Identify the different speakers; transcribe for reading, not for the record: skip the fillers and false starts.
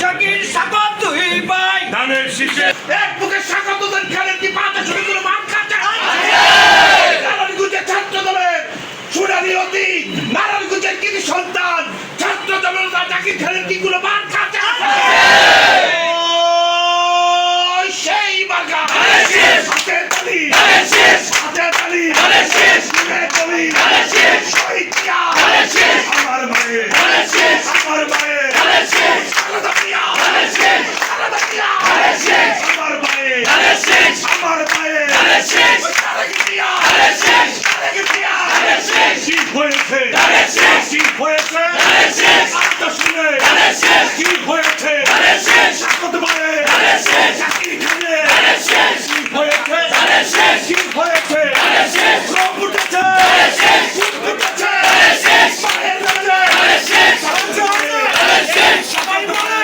Speaker 1: জাকির সাকত দুই ভাই ধানের শীষে এক বুকে সাকত উদ্দিন খালেদ কি পাতা শুরু করে মান খাচ্ছে নারায়ণগঞ্জের ছাত্র দলের সুনানি অতি নারায়ণগঞ্জের কৃতি সন্তান ছাত্র দলের জাকির খালেদ কি গুলো মান খাচ্ছে সেই বাগা হাতে তালি হাতে তালি শহীদ আমার মায়ের আমার মায়ের সারদা মিয়া সারদা মিয়া আমার মায়ের আমার মায়ের কি হয়েছে কি হয়েছে আত্মা শুনে কি হয়েছে সাকত মায়ের জাকির খালেদ কি হয়েছে কি হয়েছে রং উঠেছে উঠেছে মায়ের রাজে সবাই বলে